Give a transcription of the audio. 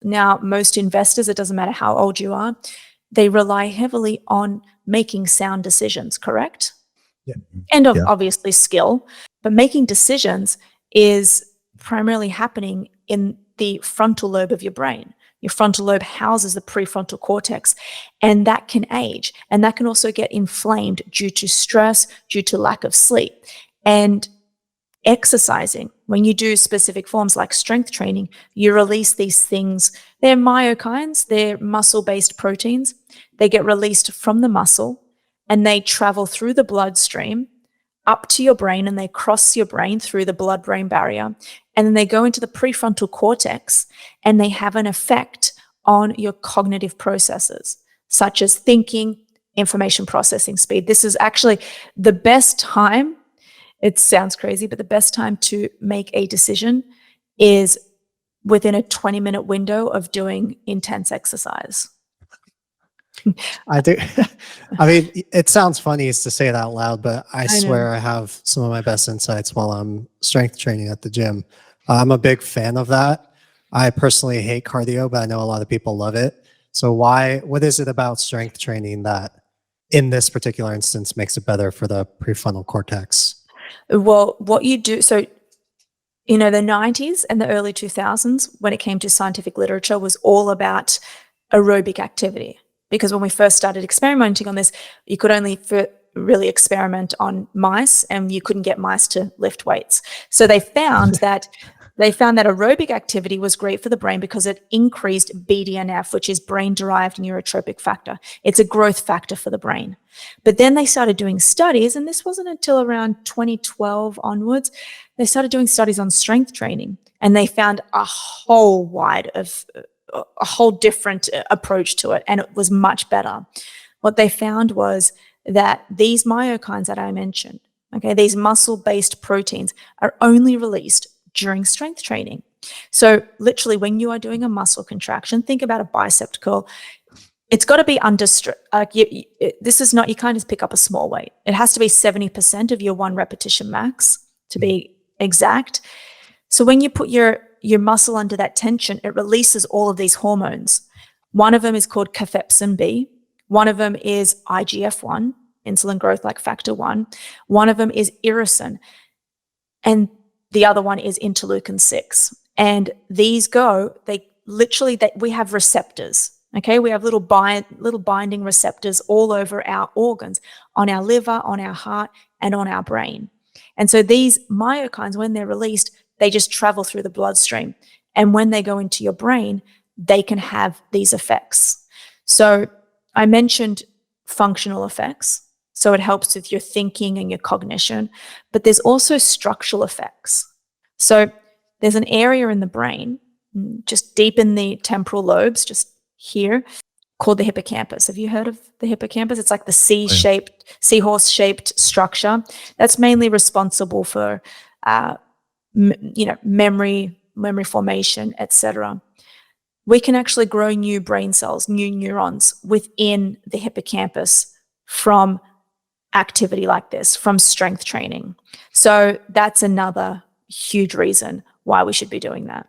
Now, most investors, it doesn't matter how old you are, they rely heavily on making sound decisions, correct? Yeah. And obviously skill, but making decisions is primarily happening in the frontal lobe of your brain. Your frontal lobe houses the prefrontal cortex, and that can age, and that can also get inflamed due to stress, due to lack of sleep. And exercising, when you do specific forms like strength training, you release these things. They're myokines, they're muscle-based proteins. They get released from the muscle, and they travel through the bloodstream up to your brain, and they cross your brain through the blood-brain barrier, and then they go into the prefrontal cortex, and they have an effect on your cognitive processes, such as thinking, information processing speed. This is actually the best time, it sounds crazy, but the best time to make a decision is within a 20-minute window of doing intense exercise. I do. I mean, it sounds funny to say it out loud, but I swear I have some of my best insights while I'm strength training at the gym. I'm a big fan of that. I personally hate cardio, but I know a lot of people love it. So what is it about strength training that in this particular instance makes it better for the prefrontal cortex? Well, what you do, so the 90s and the early 2000s, when it came to scientific literature, was all about aerobic activity. Because when we first started experimenting on this, you could only really experiment on mice, and you couldn't get mice to lift weights. So they found that aerobic activity was great for the brain because it increased BDNF, which is brain-derived neurotrophic factor. It's a growth factor for the brain. But then they started doing studies, and this wasn't until around 2012 onwards, they started doing studies on strength training, and they found a whole different approach to it, and it was much better. What they found was that these myokines that I mentioned, okay, these muscle-based proteins are only released during strength training. So literally when you are doing a muscle contraction, think about a bicep curl. It's got to be under, this is not, you can't just pick up a small weight. It has to be 70% of your 1 repetition max to be exact. So when you put your muscle under that tension, it releases all of these hormones. One of them is called cathepsin B. One of them is IGF-1, insulin growth like factor 1. One of them is irisin. And the other one is interleukin 6. And these we have receptors. Okay, we have little binding receptors all over our organs, on our liver, on our heart, and on our brain. And so these myokines, when they're released, they just travel through the bloodstream. And when they go into your brain, they can have these effects. So I mentioned functional effects. So it helps with your thinking and your cognition, but there's also structural effects. So there's an area in the brain, just deep in the temporal lobes, just here, called the hippocampus. Have you heard of the hippocampus? It's like the seahorse-shaped structure. That's mainly responsible for, memory formation, etc. We can actually grow new brain cells, new neurons within the hippocampus from activity like this, from strength training. So that's another huge reason why we should be doing that.